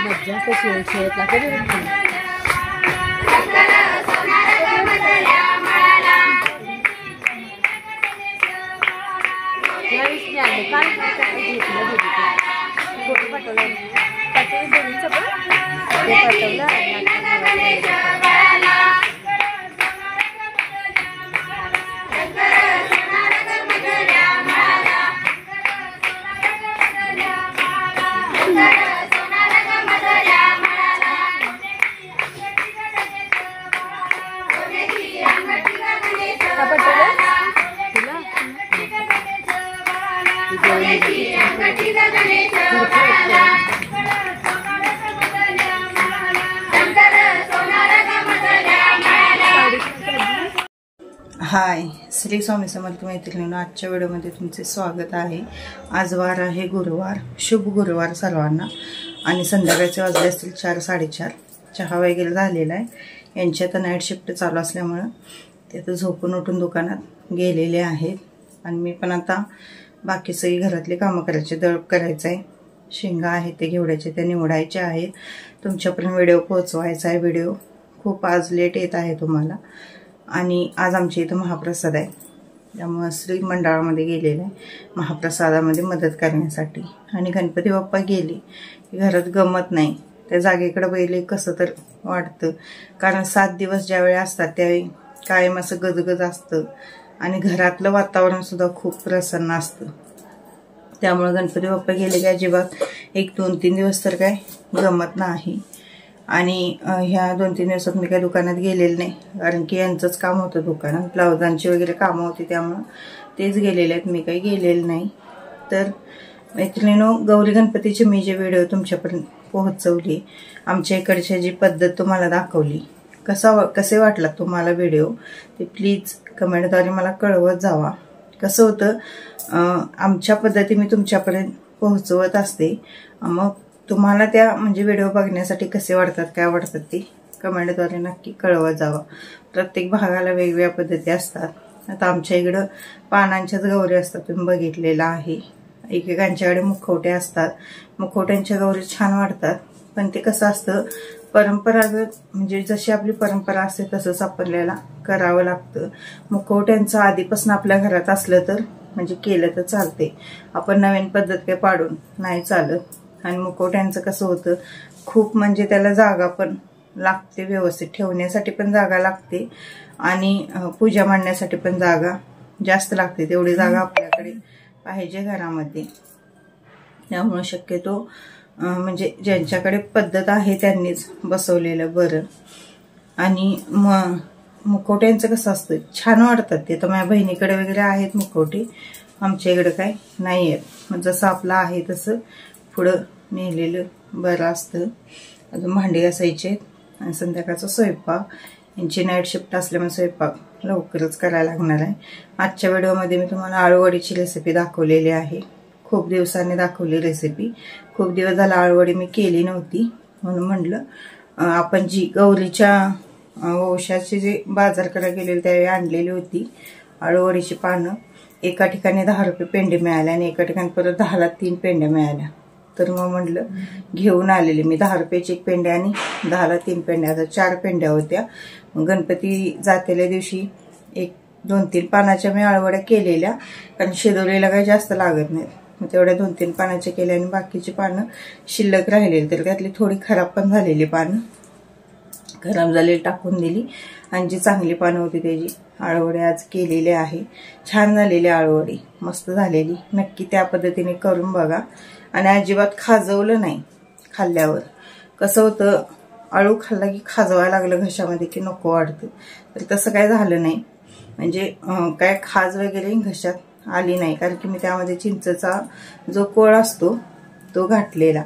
मज्जा कशी आहे खेळतला कधी फोटो पाठवला हाय, श्री स्वामी समर्थ मैत्रिणींनो, आजच्या व्हिडिओमध्ये तुमचे स्वागत आहे। आज वार आहे गुरुवार, शुभ गुरुवार सर्वांना। आणि संध्याकाळचे वाजले असतील 4 साडेचार। चहा वगैरे झालेला आहे। यांची आता नाईट शिफ्ट चालू असल्यामुळे ते आता झोपून उठून दुकानात गेलेले आहेत। आणि मी पण आता बाकी सगळी घरातली कामं करायची, दळप करायचं आहे, शेंगा आहेत ते घेवड्याचे ते निवडायचे आहेत, तुमच्यापर्यंत व्हिडिओ पोहोचवायचा आहे। व्हिडिओ खूप आज लेट येत आहे तुम्हाला। आणि आज आमच्या इथं महाप्रसाद आहे, त्यामुळे श्री मंडळामध्ये गेलेले आहे महाप्रसादामध्ये मदत करण्यासाठी। आणि गणपती बाप्पा गेले की घरात गमत नाही, त्या जागेकडे पहिले कसं तर वाटतं, कारण 7 दिवस ज्यावेळी असतात त्यावेळी कायम असं गजगज असतं आणि घरातलं वातावरण सुद्धा खूप प्रसन्न असतं। त्यामुळे गणपती बाप्पा गेले की अजिबात 1-2-3 दिवस तर काय गमत नाही। आणि ह्या 2-3 दिवसात मी काय दुकानात गेलेले नाही, कारण की यांचंच काम होतं दुकानात, ब्लाउजांची वगैरे कामं होती, त्यामुळे तेच गेलेले आहेत, मी काही गेलेले नाही। तर मैत्रिणींनो, गौरी गणपतीचे मी जे व्हिडिओ तुमच्यापर्यंत पोहोचवली, आमच्या इकडची जी पद्धत तुम्हाला दाखवली, कसे वाटला तुम्हाला व्हिडिओ ते प्लीज कमेंटद्वारे मला कळवत जावा। कसं होतं, आमच्या पद्धती मी तुमच्यापर्यंत पोहोचवत असते, मग तुम्हाला त्या म्हणजे व्हिडिओ बघण्यासाठी कसे वाटतात, काय वाटतात ते कमेंटद्वारे नक्की कळवत जावा। प्रत्येक भागाला वेगवेगळ्या पद्धती असतात। आता आमच्या इकडं पानांच्याच गौरी असतात, तुम्ही बघितलेलं आहे। एकेकांच्याकडे मुखवटे असतात, मुखवट्यांच्या गौरी छान वाटतात, पण ते कसं असतं, परंपरागत म्हणजे जशी आपली परंपरा असते तसंच आपल्याला करावं लागतं। मुखवट्यांचं आधीपासून आपल्या घरात असलं तर म्हणजे केलं तर चालते, आपण नवीन पद्धत काय पाडून नाही चालत। आणि मुखवट्यांचं कसं होतं, खूप म्हणजे त्याला जागा पण लागते, व्यवस्थित ठेवण्यासाठी पण जागा लागते आणि पूजा मांडण्यासाठी पण जागा जास्त लागते, तेवढी जागा आपल्याकडे पाहिजे घरामध्ये। त्यामुळे शक्यतो म्हणजे ज्यांच्याकडे पद्धत आहे त्यांनीच बसवलेलं बरं। आणि मुखवट्यांचं कसं असतं, छान वाटतात ते, तर माझ्या बहिणीकडे वगैरे आहेत मुखवटे, आमच्या इकडे काय नाही आहेत। जसं आपलं आहे तसं पुढं नेलेलं बरं असतं। अजून भांडी घासायचे आणि संध्याकाळचा स्वयंपाक, यांची नाईट शिफ्ट असल्यामुळे स्वयंपाक लवकरच करायला लागणार आहे। आजच्या व्हिडिओमध्ये मी तुम्हाला आळूवडीची रेसिपी दाखवलेली आहे, खूप दिवसांनी दाखवली रेसिपी। खूप दिवस झाला आळूवडी मी केली नव्हती, म्हणून म्हटलं आपण जी गौरीच्या वंशाची जी बाजार करायला गेलेली त्यावेळी आणलेली होती आळूवडीची पानं। एका ठिकाणी 10 रुपये पेंडे मिळाले आणि एका ठिकाणी परत 10ला 3 पेंड्या मिळाल्या, तर मग म्हटलं घेऊन आलेले मी 10 रुपयाची 1 पेंड्या आणि 10ला 3 पेंड्या, 4 पेंड्या होत्या। गणपती जातेल्या दिवशी 1-2-3 पानाच्या मी आळूवड्या केलेल्या, कारण शिदोरीला काही जास्त लागत नाही, मग तेवढ्या 2-3 पानाच्या केल्या आणि बाकीची पानं शिल्लक राहिलेली, तर त्यातली थोडी खराब पण झालेली पानं खराब झालेली टाकून दिली आणि जी चांगली पानं होती त्याची आळूवडी आज केलेली आहे। छान झालेली आळूवडी, मस्त झालेली, नक्की त्या पद्धतीने करून बघा। आणि अजिबात खाजवलं नाही खाल्ल्यावर, कसं होतं आळू खाल्ला की खाजवायला लागलं घशामध्ये की नको वाटतं, तर तसं काय झालं नाही, म्हणजे काय खाज वगैरे घशात आली नाही, कारण की मी त्यामध्ये चिंचेचा जो कोळ असतो तो घातलेला,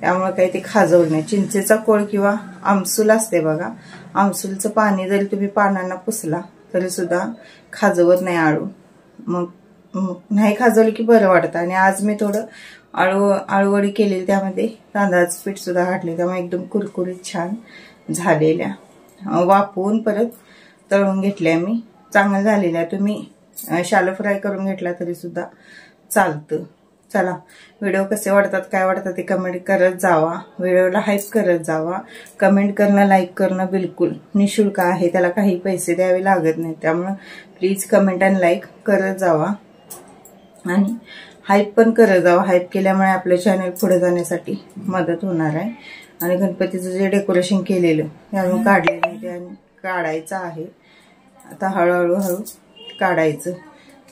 त्यामुळे काही ते खाजवलं नाही। चिंचेचा कोळ किंवा आमसूल असते बघा, आमसूलचं पाणी जरी तुम्ही पानांना पुसला तरी सुद्धा खाजवत नाही आळू, मग नाही खाजवलं की बरं वाटतं। आणि आज मी थोडं आळूवडी केलेली, त्यामध्ये तांदळाचं पीठ सुद्धा घातले, त्यामुळे एकदम कुरकुरीत छान झालेल्या, वाफवून परत तळून घेतल्या मी, चांगलं झालेल्या। तुम्ही शालो फ्राय करून घेतला तरी सुद्धा चालतं, चला, व्हिडिओ कसे वाटतात, काय वाटतात ते कमेंट करत जावा. व्हिडिओला हाईप करत जावा. कमेंट करणं, लाईक करणं बिलकुल निःशुल्क आहे, त्याला काही पैसे द्यावे लागत नाही. त्यामुळं प्लीज कमेंट आणि लाईक करत जावा आणि हाईप पण करत जावा. हाईप केल्यामुळे आपलं चॅनल पुढे जाण्यासाठी मदत होणार आहे. आणि गणपतीचं जे डेकोरेशन केलेलं ते अजून काढलेलं ते काढायचं आहे. आता हळूहळू काढायचं.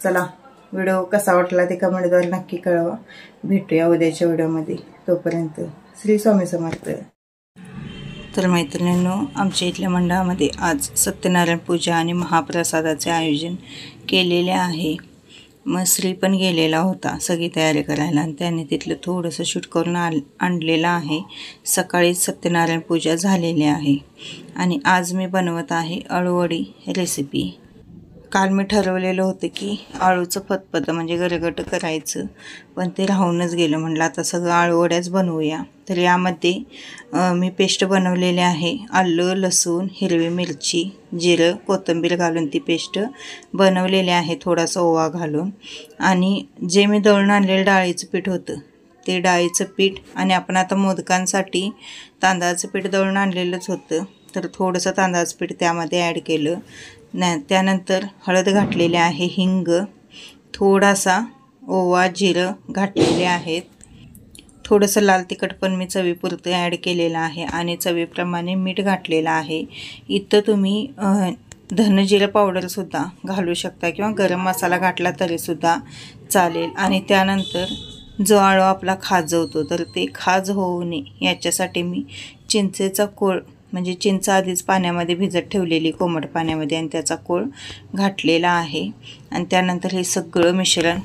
चला, व्हिडिओ कसा वाटला ते कमेंटद्वारे नक्की कळवा. भेटूया उद्याच्या व्हिडिओमध्ये. तोपर्यंत श्री स्वामी समर्थ. तर मैत्रिणींनो, आमच्या इथल्या मंडळामध्ये आज सत्यनारायण पूजा आणि महाप्रसादाचे आयोजन केलेले आहे. मग श्री पण गेलेला होता सगळी तयारी करायला आणि त्याने तिथलं थोडंसं शूट करून आणलेलं आहे. सकाळी सत्यनारायण पूजा झालेली आहे आणि आज मी बनवत आहे अळूवडी रेसिपी. काल मी ठरवलेलं होतं की आळूचं फतफत म्हणजे गरगट करायचं, पण ते राहूनच गेलं. म्हटलं आता सगळं आळूवड्याच बनवूया. तर यामध्ये मी पेस्ट बनवलेली आहे. आलं, लसूण, हिरवी मिरची, जिरं, कोथिंबीर घालून ती पेस्ट बनवलेली आहे, थोडासा ओवा घालून. आणि जे मी दळून आणलेलं डाळीचं पीठ होतं ते डाळीचं पीठ आणि आपण आता मोदकांसाठी तांदळाचं पीठ दळून आणलेलंच होतं, तर थोडंसं तांदळाचं पीठ त्यामध्ये ॲड केलं. त्यानंतर हळद घातलेली आहे, हिंग, थोडासा ओवा, जिरं घातलेले आहेत. थोडंसं लाल तिखट पण मी चवीपुरतं ॲड केलेलं आहे आणि चवीप्रमाणे मीठ घातलेलं आहे. इथं तुम्ही धनजिरं पावडरसुद्धा घालू शकता किंवा गरम मसाला घातला तरीसुद्धा चालेल. आणि त्यानंतर जो आळू आपला खाजवतो तर ते खाज होऊ नये याच्यासाठी मी चिंचेचा कोळ म्हणजे चिंच आधीच पाण्यामध्ये भिजत ठेवलेली कोमट पाण्यामध्ये आणि त्याचा कोळ घातलेला आहे. आणि त्यानंतर हे सगळं मिश्रण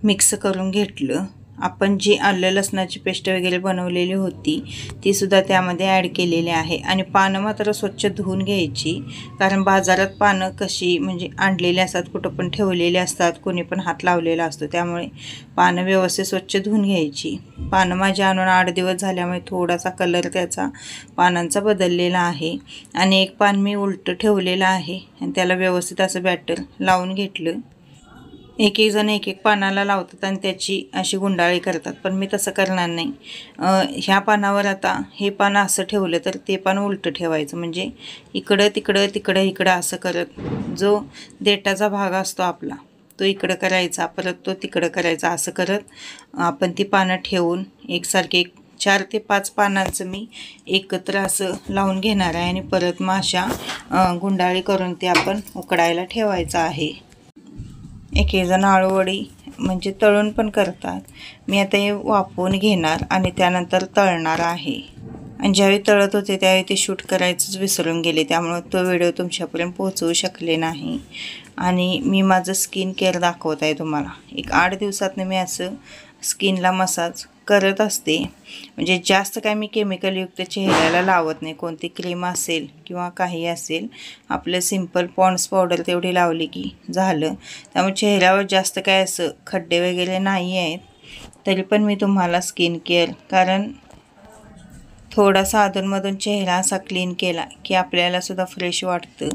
मिक्स करून घेतलं. आपण जी आलं लसणाची पेस्ट वगैरे बनवलेली होती ती सुद्धा त्यामध्ये ॲड केलेली आहे. आणि पानं मात्र स्वच्छ धुवून घ्यायची, कारण बाजारात पानं कशी म्हणजे आणलेली असतात, कुठं पण ठेवलेली असतात, कोणी पण हात लावलेला असतो, त्यामुळे पानं व्यवस्थित स्वच्छ धुवून घ्यायची. पानं माझी आणून 8 दिवस झाल्यामुळे थोडासा कलर त्याचा पानांचा बदललेला आहे. आणि एक पान मी उलटं ठेवलेलं आहे आणि त्याला व्यवस्थित असं बॅटर लावून घेतलं. एक जण एक पानाला लावतात आणि त्याची अशी गुंडाळी करतात, पण मी तसं करणार नाही. ह्या पानावर आता हे पान असं ठेवलं तर ते पान उलटं ठेवायचं, म्हणजे इकडं तिकडं तिकडं इकडं असं करत जो देठाचा भाग असतो आपला तो इकडं करायचा, परत तो तिकडं करायचा, असं करत आपण ती पानं ठेवून एकसारखे 4 ते 5 पानांचं मी एकत्र असं लावून घेणार आहे. आणि परत मग अशा गुंडाळी करून ते आपण उकडायला ठेवायचं आहे. एक जण आळूवडी म्हणजे तळून पण करतात. मी आता हे वाफवून घेणार आणि त्यानंतर तळणार आहे. आणि ज्यावेळी तळत होते त्यावेळी ते शूट करायचंच विसरून गेले, त्यामुळं तो व्हिडिओ तुमच्यापर्यंत पोहोचवू शकले नाही. आणि मी माझं स्किन केअर दाखवत आहे तुम्हाला. एक 8 दिवसातनं मी असं स्किनला मसाज करत असते. म्हणजे जास्त काय मी केमिकलयुक्त चेहऱ्याला लावत नाही. कोणती क्रीम असेल किंवा काही असेल, आपलं सिंपल पॉन्ड्स पावडर तेवढी लावली की झालं. त्यामुळे चेहऱ्यावर जास्त काय असं खड्डे वगैरे नाही आहेत. तरी पण मी तुम्हाला स्किन केअर, कारण थोडासा अधूनमधून चेहरा असा क्लीन केला की आपल्यालासुद्धा फ्रेश वाटतं.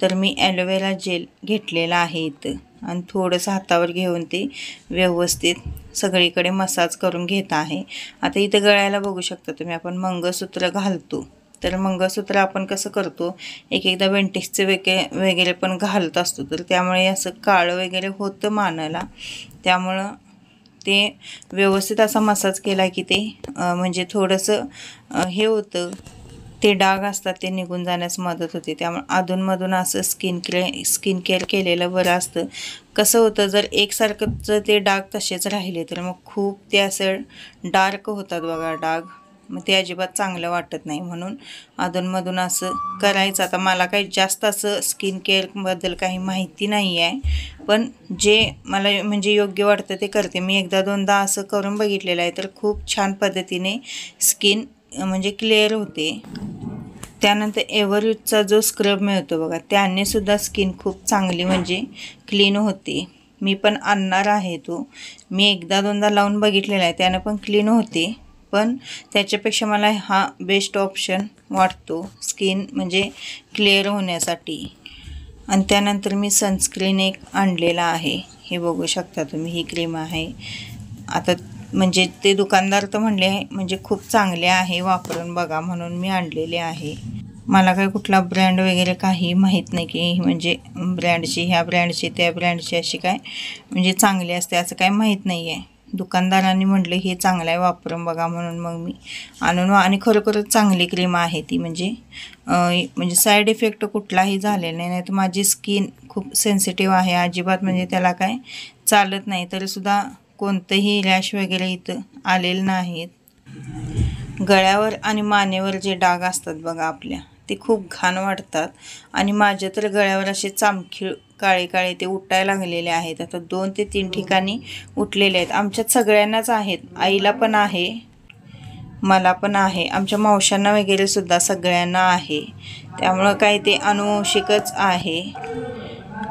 तर मी ॲलोवेरा जेल घेतलेला आहे इथं आणि थोडंसं हातावर घेऊन ते व्यवस्थित सगळीकडे मसाज करून घेत आहे. आता इथं गळ्याला बघू शकता तुम्ही, आपण मंगळसूत्र घालतो, तर मंगळसूत्र आपण कसं करतो, एकदा वेंटिक्सचे वगैरे पण घालत असतो, तर त्यामुळे असं काळं वगैरे होतं मानाला. त्यामुळं ते व्यवस्थित असा मसाज केला की ते म्हणजे थोडंसं हे होतं, ते डाग असतात ते निघून जाण्यास मदत होते. त्यामुळे अधूनमधून असं स्किन केअर केलेलं बरं असतं. कसं होतं, जर एकसारखंच ते डाग तसेच राहिले तर मग खूप ते असं डार्क होतात बघा डाग, मग ते अजिबात चांगलं वाटत नाही. म्हणून अधूनमधून असं करायचं. आता मला काही जास्त असं स्किन केअरबद्दल काही माहिती नाही आहे, पण जे मला म्हणजे योग्य वाटतं ते करते. मी 1-2दा असं करून बघितलेलं आहे, तर खूप छान पद्धतीने स्किन म्हणजे क्लिअर होते. त्यानंतर एव्हरयूथचा जो स्क्रब मिळतो बघा, त्याने सुद्धा स्किन खूप चांगली म्हणजे क्लीन होते. मी पण आणणार आहे तो. मी 1-2दा लावून बघितलेला आहे, त्यानं पण क्लीन होते, पण त्याच्यापेक्षा मला हा बेस्ट ऑप्शन वाटतो स्किन म्हणजे क्लिअर होण्यासाठी. आणि त्यानंतर मी सनस्क्रीन एक आणलेला आहे, हे बघू शकता तुम्ही, ही क्रीम आहे. आता म्हणजे ते दुकानदार तर म्हणले म्हणजे खूप चांगले आहे, वापरून बघा म्हणून मी आणलेले आहे. मला काही कुठला ब्रँड वगैरे काही माहीत नाही की म्हणजे ब्रँडची ह्या ब्रँडची त्या ब्रँडची अशी काय म्हणजे चांगली असते असं काय माहीत नाही आहे. दुकानदारांनी म्हटलं हे चांगलं आहे, वापरून बघा म्हणून मग मी आणून, आणि खरोखरच चांगली क्रीम आहे ती. म्हणजे साईड इफेक्ट कुठलाही झालेला नाही. तर माझी स्किन खूप सेन्सिटिव्ह आहे अजिबात, म्हणजे त्याला काय चालत नाही, तरीसुद्धा कोणतंही रॅश वगैरे इथं आलेलं नाहीत. गळ्यावर आणि मानेवर जे डाग असतात बघा आपल्या, ते खूप घाण वाटतात. आणि माझ्या तर गळ्यावर असे चामखीळ काळे काळे ते उठायला लागलेले आहेत. आता 2 ते 3 ठिकाणी उठलेले आहेत. आमच्यात सगळ्यांनाच आहेत, आईला पण आहे, मला पण आहे, आमच्या मावशांना वगैरे सुद्धा सगळ्यांना आहे. त्यामुळं काय ते अनुवंशिकच आहे.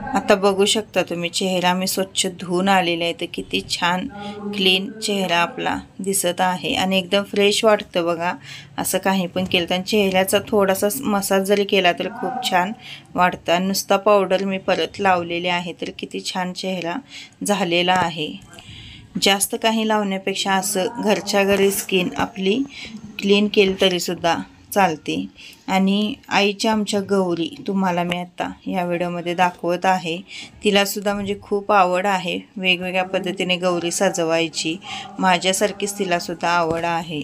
आता बघू शकता तुम्ही, चेहरा मी स्वच्छ धुवून आलेला आहे, तर किती छान क्लीन चेहरा आपला दिसत आहे आणि एकदम फ्रेश वाटतं बघा. असं काही पण केलं तर चेहऱ्याचा थोडासा मसाज जरी केला तर खूप छान वाटतं. आणि नुसता पावडर मी परत लावलेले आहे, तर किती छान चेहरा झालेला आहे. जास्त काही लावण्यापेक्षा असं घरच्या घरी स्किन आपली क्लीन केली तरीसुद्धा चालते. आणि आईच्या आमच्या गौरी तुम्हाला मी आता या व्हिडिओमध्ये दाखवत आहे. तिलासुद्धा म्हणजे खूप आवड आहे वेगवेगळ्या पद्धतीने गौरी सजवायची. माझ्यासारखीच तिलासुद्धा आवड आहे.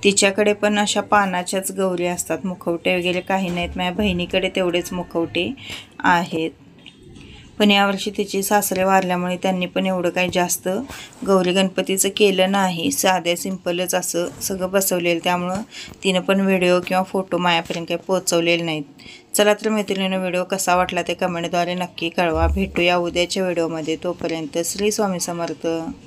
तिच्याकडे पण अशा पानाच्याच गौरी असतात, मुखवटे वगैरे काही नाहीत. माझ्या बहिणीकडे तेवढेच मुखवटे आहेत. पण यावर्षी तिचे सासरे वारल्यामुळे त्यांनी पण एवढं काही जास्त गौरी गणपतीचं केलं नाही. साध्या सिंपलच असं सगळं बसवलेलं, त्यामुळं तिनं पण व्हिडिओ किंवा फोटो माझ्यापर्यंत काही पोचवलेले नाहीत. चला तर मैत्रिणीनं व्हिडिओ कसा वाटला ते कमेंटद्वारे नक्की कळवा. भेटूया उद्याच्या व्हिडिओमध्ये. तोपर्यंत श्री स्वामी समर्थ.